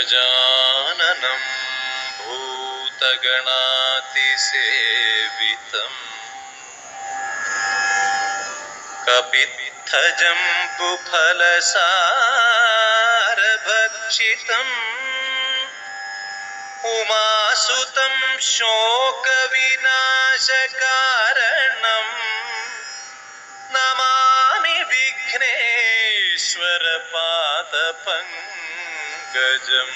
गजाननं भूतगणातिसेवितं कपित्थजम्बुफलसारभक्षितम् उमासुतं शोकविनाशकारणम् नमामि विघ्नेश्वरपादपङ्कजम्।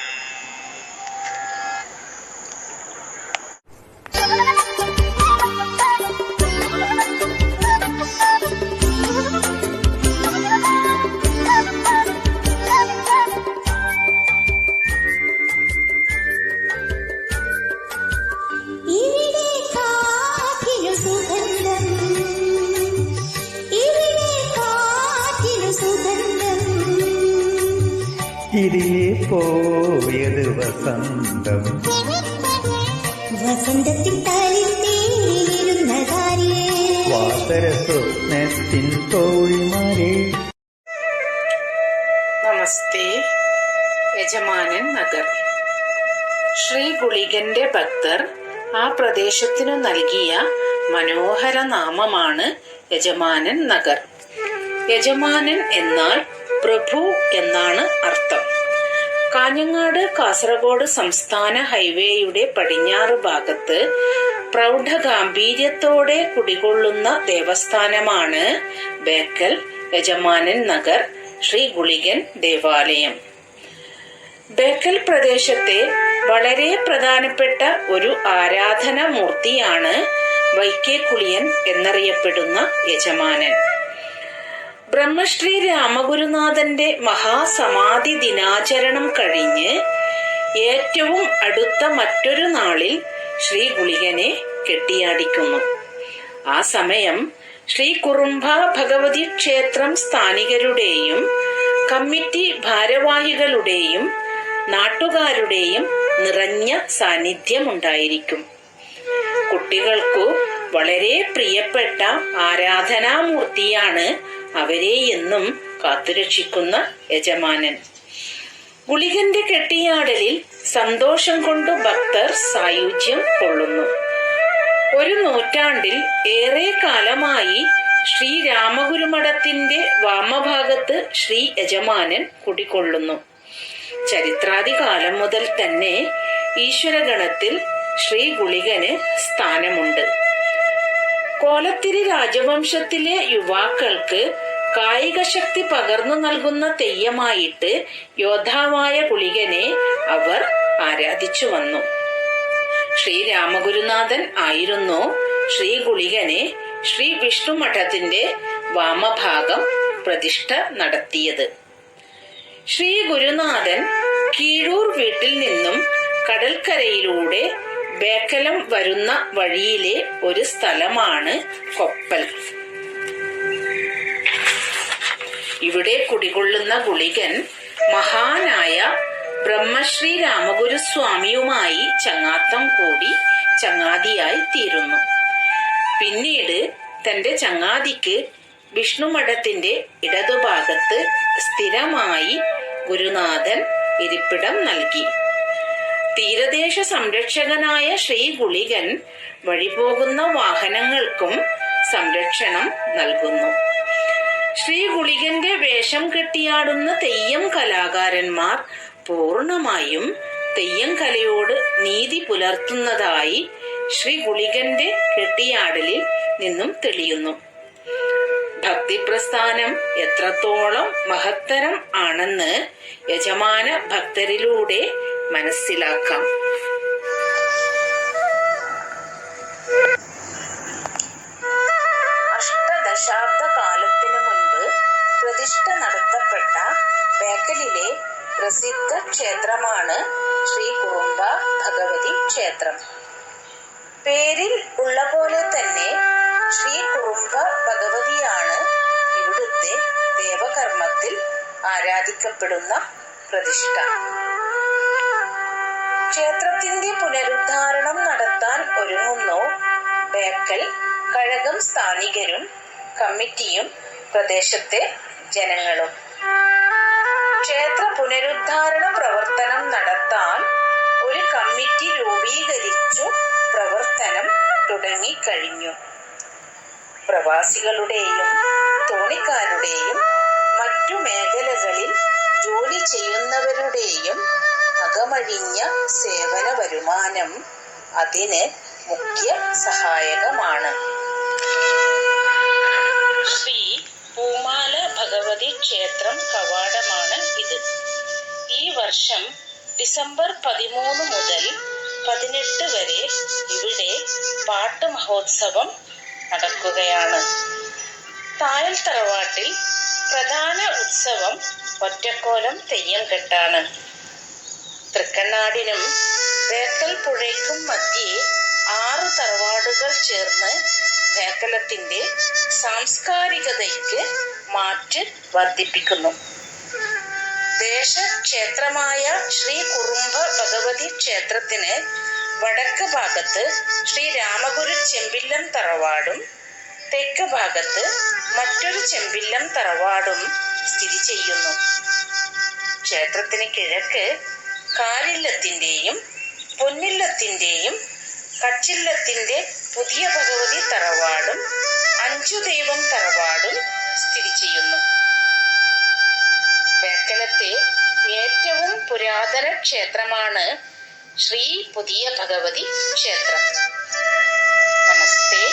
തിരികെ പോയത് വസന്തം, വസന്തത്തിൽ വാസര സ്വപ്നത്തിൻ തോഴിമാരെ. നമസ്തേ. യജമാനൻ നഗർ. ശ്രീ ഗുളികന്റെ ഭക്തർ ആ പ്രദേശത്തിനു നൽകിയ മനോഹര നാമമാണ് യജമാനൻ നഗർ. യജമാനൻ എന്നാൽ പ്രഭു എന്നാണ് അർത്ഥം. കാഞ്ഞങ്ങാട് കാസർഗോഡ് സംസ്ഥാന ഹൈവേയുടെ പടിഞ്ഞാറ് ഭാഗത്ത് പ്രൗഢഗാംഭീര്യത്തോടെ കുടികൊള്ളുന്ന ദേവസ്ഥാനമാണ് ബേക്കൽ യജമാനൻ നഗർ ശ്രീ ഗുളികൻ ദേവാലയം. ബേക്കൽ പ്രദേശത്തെ വളരെ പ്രധാനപ്പെട്ട ഒരു ആരാധനാ മൂർത്തിയാണ് വൈക്കേക്കുളിയൻ എന്നറിയപ്പെടുന്ന യജമാനൻ. ബ്രഹ്മശ്രീ രാമഗുരുനാഥന്റെ മഹാസമാധി ദിനാചരണം കഴിഞ്ഞ് ഏറ്റവും അടുത്ത മറ്റൊരു നാളിൽ ശ്രീ ഗുളികനെ കെട്ടിയാടിക്കുന്നു. ആ സമയം ശ്രീ കുറുംബ ഭഗവതി ക്ഷേത്രം സ്ഥാനികരുടെയും കമ്മിറ്റി ഭാരവാഹികളുടെയും നാട്ടുകാരുടെയും നിറഞ്ഞ സാന്നിധ്യമുണ്ടായിരിക്കും. കുട്ടികൾക്കു വളരെ പ്രിയപ്പെട്ട ആരാധനാമൂർത്തിയാണ് അവരെ എന്നും കാത്തുരക്ഷിക്കുന്ന യജമാനൻ. ഗുളികന്റെ കെട്ടിയാടലിൽ സന്തോഷം കൊണ്ട് ഭക്തർ സായുജ്യം കൊള്ളുന്നു. ഒരു നൂറ്റാണ്ടിൽ ഏറെ കാലമായി ശ്രീ രാമഗുരുമഠത്തിന്റെ വാമഭാഗത്ത് ശ്രീ യജമാനൻ കുടികൊള്ളുന്നു. ചരിത്രാദികാലം മുതൽ തന്നെ ഈശ്വരഗണത്തിൽ ശ്രീ ഗുളികന് സ്ഥാനമുണ്ട്. കോലത്തിരി രാജവംശത്തിലെ യുവാക്കൾക്ക് കായിക ശക്തി പകർന്നു നൽകുന്ന തെയ്യമായിട്ട് യോദ്ധാവായ ഗുളികനെ അവർ ആരാധിച്ചു വന്നു. ശ്രീ രാമഗുരുനാഥൻ ആയിരുന്നു ശ്രീ ഗുളികനെ ശ്രീ വിഷ്ണു മഠത്തിന്റെ വാമഭാഗം പ്രതിഷ്ഠ നടത്തിയത്. ശ്രീ ഗുരുനാഥൻ കീഴൂർ വീട്ടിൽ നിന്നും കടൽക്കരയിലൂടെ ബേക്കലം വരുന്ന വഴിയിലെ ഒരു സ്ഥലമാണ് കൊപ്പൽ. ഇവിടെ കുടികൊള്ളുന്ന ഗുളികൻ മഹാനായ ബ്രഹ്മശ്രീ രാമഗുരുസ്വാമിയുമായി ചങ്ങാത്തം കൂടി ചങ്ങാതിയായി തീരുന്നു. പിന്നീട് തന്റെ ചങ്ങാതിക്ക് വിഷ്ണുമഠത്തിന്റെ ഇടതുഭാഗത്ത് സ്ഥിരമായി ഗുരുനാഥൻ ഇരിപ്പിടം നൽകി. തീരദേശ സംരക്ഷകനായ ശ്രീ ഗുളികൻ വഴിപോകുന്ന വാഹനങ്ങൾക്കും സംരക്ഷണം നൽകുന്നു. ശ്രീ ഗുളികന്റെ വേഷം കെട്ടിയാടുന്ന തെയ്യം കലാകാരന്മാർ പൂർണമായും തെയ്യം കലയോട് നീതി പുലർത്തുന്നതായി ശ്രീ ഗുളികന്റെ കെട്ടിയാടലിൽ നിന്നും തെളിയുന്നു. ഭക്തിപ്രസ്ഥാനം എത്രത്തോളം മഹത്തരം ആണെന്ന് യജമാന ഭക്തരിലൂടെ മനസ്സിലാക്കാം. അഷ്ടദശാബ്ദ കാലത്തിനു മുൻപ് പ്രതിഷ്ഠ നടത്തപ്പെട്ട ബേക്കലിലെ പ്രസിദ്ധ ക്ഷേത്രമാണ് ശ്രീ കുറുംബ ഭഗവതി ക്ഷേത്രം. പേരിൽ ഉള്ള പോലെ തന്നെ ശ്രീ കുറുംബ ഭഗവതിയാണ് ഇവിടുത്തെ ദേവകർമ്മത്തിൽ ആരാധിക്കപ്പെടുന്ന പ്രതിഷ്ഠ. ക്ഷേത്രത്തിന്റെ പുനരുദ്ധാരണം നടത്താൻ ഒരുങ്ങുന്നു ബേക്കൽ കഴകം സ്ഥാനികരും കമ്മിറ്റിയും പ്രദേശത്തെ ജനങ്ങളും. ക്ഷേത്ര പുനരുദ്ധാരണ പ്രവർത്തനം നടത്താൻ കഴിഞ്ഞു. പ്രവാസികളുടെയും തോണിക്കാരുടെയും മറ്റു മേഖലകളിൽ ജോലി ചെയ്യുന്നവരുടെയും അകമഴിഞ്ഞ സേവന വരുമാനം അതിന് മുഖ്യ സഹായകമാണ്. ശ്രീ പൂമാല ഭഗവതി ക്ഷേത്രം കവാടമാണ് ഇത്. ഈ വർഷം ഡിസംബർ 13 മുതൽ 18 വരെ ഇവിടെ പാട്ട് മഹോത്സവം നടക്കുകയാണ്. തായൽ തറവാട്ടിൽ പ്രധാന ഉത്സവം ഒറ്റക്കോലം തെയ്യം കെട്ടാണ്. തൃക്കണ്ണാടിനും ബേക്കൽ പുഴയ്ക്കും മധ്യേ 6 തറവാടുകൾ ചേർന്ന് ബേക്കലത്തിന്റെ സാംസ്കാരികതയ്ക്ക് മാറ്റ് വർദ്ധിപ്പിക്കുന്നു. ദേശക്ഷേത്രമായ ശ്രീ കുറുമ്പ ഭഗവതി ക്ഷേത്രത്തിന് വടക്ക് ഭാഗത്ത് ശ്രീ രാമഗുരു ചെമ്പില്ലം തറവാടും തെക്ക് ഭാഗത്ത് മറ്റൊരു ചെമ്പില്ലം തറവാടും സ്ഥിതി ചെയ്യുന്നു. ക്ഷേത്രത്തിന് കിഴക്ക് കാലില്ലത്തിന്റെയും പൊന്നില്ലത്തിന്റെയും കച്ചില്ലത്തിന്റെ പുതിയ ഭഗവതി തറവാടും അഞ്ചുദൈവം തറവാടും സ്ഥിതി ചെയ്യുന്നു. ബേക്കലത്തെ ഏറ്റവും പുരാതന ക്ഷേത്രമാണ് ശ്രീ പുതിയ ഭഗവതി ക്ഷേത്രം. നമസ്തേ.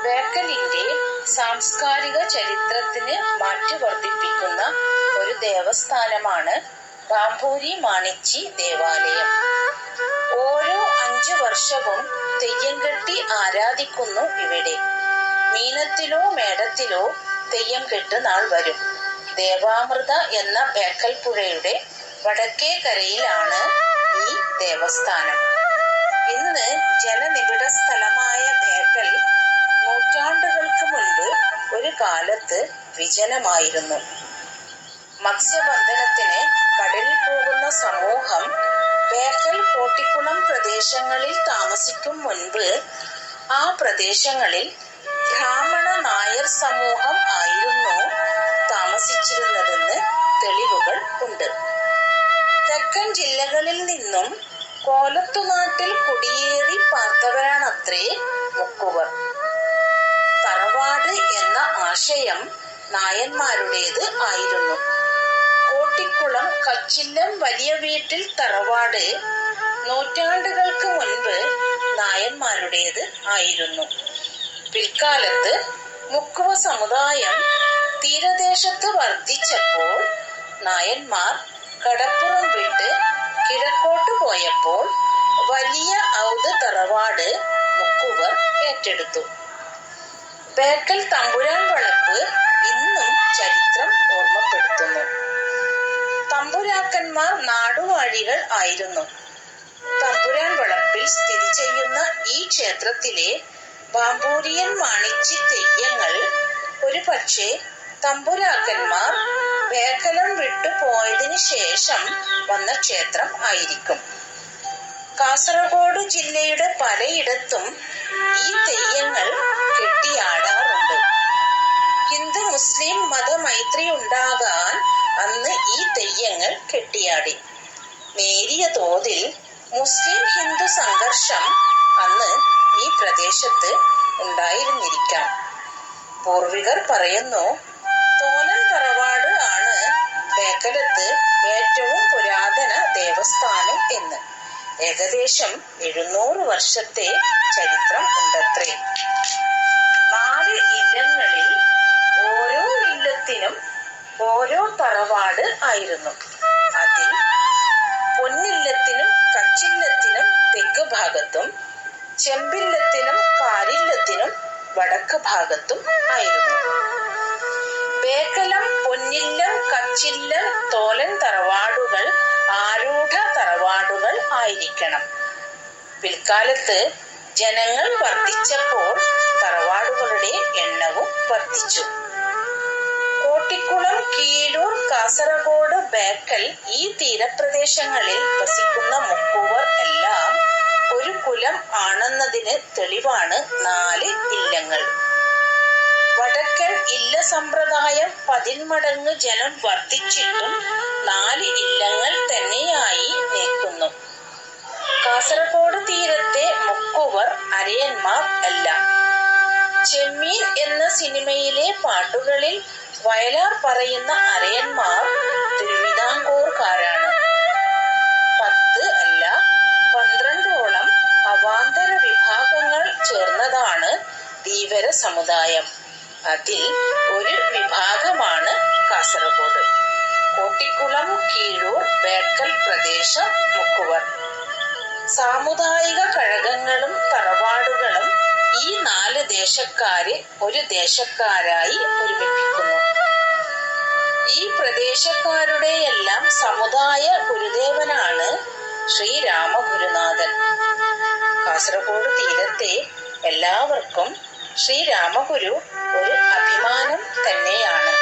ബേക്കലിന്റെ സാംസ്കാരിക ചരിത്രത്തിന് മാറ്റു വർദ്ധിപ്പിക്കുന്ന ഒരു ദേവസ്ഥാനമാണ് ബാംബൂരി മാണിച്ചി ദേവാലയം. ഓരോ 5 വർഷവും തെയ്യം കെട്ടി ആരാധിക്കുന്നു ഇവിടെ. മീനത്തിലോ മേടത്തിലോ തെയ്യം കെട്ട് നാൾ വരും. ദേവാമൃത എന്ന ബേക്കൽ പുഴയുടെ വടക്കേ കരയിലാണ് ഈ ദേവസ്ഥാനം. ഇന്ന് ജനനിബിഡ സ്ഥലമായ ബേക്കൽ നൂറ്റാണ്ടുകൾക്ക് മുൻപ് ഒരു കാലത്ത് വിജനമായിരുന്നു. മത്സ്യബന്ധനത്തിന് കടലിൽ പോകുന്ന സമൂഹം ബേക്കൽ കോട്ടിക്കുളം പ്രദേശങ്ങളിൽ താമസിക്കും മുൻപ് ആ പ്രദേശങ്ങളിൽ ബ്രാഹ്മണ നായർ സമൂഹം ആയിരുന്നു താമസിച്ചിരുന്നതെന്ന് തെളിവുകൾ ഉണ്ട്. തെക്കൻ ജില്ലകളിൽ നിന്നും കോലത്തുനാട്ടിൽ കുടിയേറി പാർത്തവരാണത്രേ മുക്കുവർ. തറവാട് എന്ന ആശയം നായന്മാരുടേത് ആയിരുന്നു. കോട്ടിക്കുളം കച്ചില്ലം വലിയ വീട്ടിൽ തറവാട് നൂറ്റാണ്ടുകൾക്ക് മുൻപ് നായന്മാരുടേത് ആയിരുന്നു. പിൽക്കാലത്ത് മുക്കുവ സമുദായം തീരദേശത്ത് വർദ്ധിച്ചപ്പോൾ നായന്മാർ കടപ്പുറം വിട്ട് കിഴക്കോട്ട് പോയപ്പോൾ വലിയ ഔദ് തറവാട് മുക്കുവർ ഏറ്റെടുത്തു. ബേക്കൽ തമ്പുരാൻ വളപ്പ് ഇന്നും ചരിത്രം ഓർമ്മപ്പെടുത്തുന്നു. തമ്പുരാക്കന്മാർ നാടുവാഴികൾ ആയിരുന്നു. തമ്പുരാൻ വളപ്പിൽ സ്ഥിതി ചെയ്യുന്ന ഈ ക്ഷേത്രത്തിലെ ബാംബൂരിയൻ മാണിച്ചി തെയ്യങ്ങൾ ഒരു പക്ഷേ തമ്പുരാക്കന്മാർ ബേക്കലം വിട്ടു പോയതിനു ശേഷം വന്ന ക്ഷേത്രം ആയിരിക്കും. കാസർഗോഡ് ജില്ലയുടെ പലയിടത്തും ഈ തെയ്യങ്ങൾ കെട്ടിയാടാറുണ്ട്. ഹിന്ദു മുസ്ലിം മതമൈത്രി ഉണ്ടാകാൻ അന്ന് ഈ തെയ്യങ്ങൾ കെട്ടിയാടി. നേരിയ തോതിൽ മുസ്ലിം ഹിന്ദു സംഘർഷം അന്ന് ഈ പ്രദേശത്ത് ഉണ്ടായിരുന്നിരിക്കാം. പൂർവികർ പറയുന്നു, തോലൻ തറവാട് ആണ് ബേക്കലത്ത് ഏറ്റവും പുരാതന ദേവസ്ഥാനം എന്ന്. ഏകദേശം 700 വർഷത്തെ ചരിത്രം ഉണ്ടത്രേ. 4 ഇല്ലങ്ങളിൽ ഓരോ ഇല്ലത്തിനും ഓരോ തറവാട് ആയിരുന്നു. അതിൽ പൊന്നില്ലത്തിനും കച്ചില്ലത്തിനും തെക്ക് ഭാഗത്തും ചെമ്പില്ലത്തിനും കാലില്ലത്തിനും വടക്ക് ഭാഗത്തും ആയിരുന്നു. ബേക്കലം, പൊന്നില്ലം, കച്ചില്ലം, തോലൻ തറവാടുകൾ ആരൂഢ തറവാടുകൾ ആയിരിക്കണം. പിൽക്കാലത്ത് ജനങ്ങൾ വർദ്ധിച്ചപ്പോൾ തറവാടുകളുടെ എണ്ണവും വർദ്ധിച്ചു. കോട്ടിക്കുളം, കീഴൂർ, കാസർഗോഡ്, ബേക്കൽ ഈ തീരപ്രദേശങ്ങളിൽ വസിക്കുന്ന മുക്കുവർ എല്ലാം ഒരു കുലം ആണെന്നതിന് തെളിവാണ് 4 ഇല്ലങ്ങൾ. വടക്കൻ ഇല്ല സമ്പ്രദായം 10 മടങ്ങ് ജനം വർദ്ധിച്ചിട്ടും 4 ഇല്ലങ്ങൾ തന്നെയായി നിൽക്കുന്നു. കാസർഗോഡ് തീരത്തെ മുക്കുവർ അരയന്മാർ അല്ല. ചെമ്മീൻ എന്ന സിനിമയിലെ പാട്ടുകളിൽ വയലാർ പറയുന്ന അരയന്മാർ തിരുവിതാംകൂർക്കാരാണ്. 10 അല്ല 12ഓളം അവാന്തര വിഭാഗങ്ങൾ ചേർന്നതാണ് ധീവര സമുദായം. അതിൽ ഒരു വിഭാഗമാണ് കാസർഗോഡ്. കോട്ടിക്കുളം, കീഴൂർ, ബേക്കൽ പ്രദേശം മുക്കുവർ. സാമുദായിക കഴകങ്ങളും തറവാടുകളും ഈ 4 ദേശക്കാരെ ഒരു ദേശക്കാരായി ഒരുമിപ്പിക്കുന്നു. ഈ പ്രദേശക്കാരുടെയെല്ലാം സമുദായ ഗുരുദേവനാണ് ശ്രീരാമഗുരുനാഥൻ. കാസർഗോഡ് തീരത്തെ എല്ലാവർക്കും ശ്രീരാമഗുരു ഒരു അഭിമാനം തന്നെയാണ്.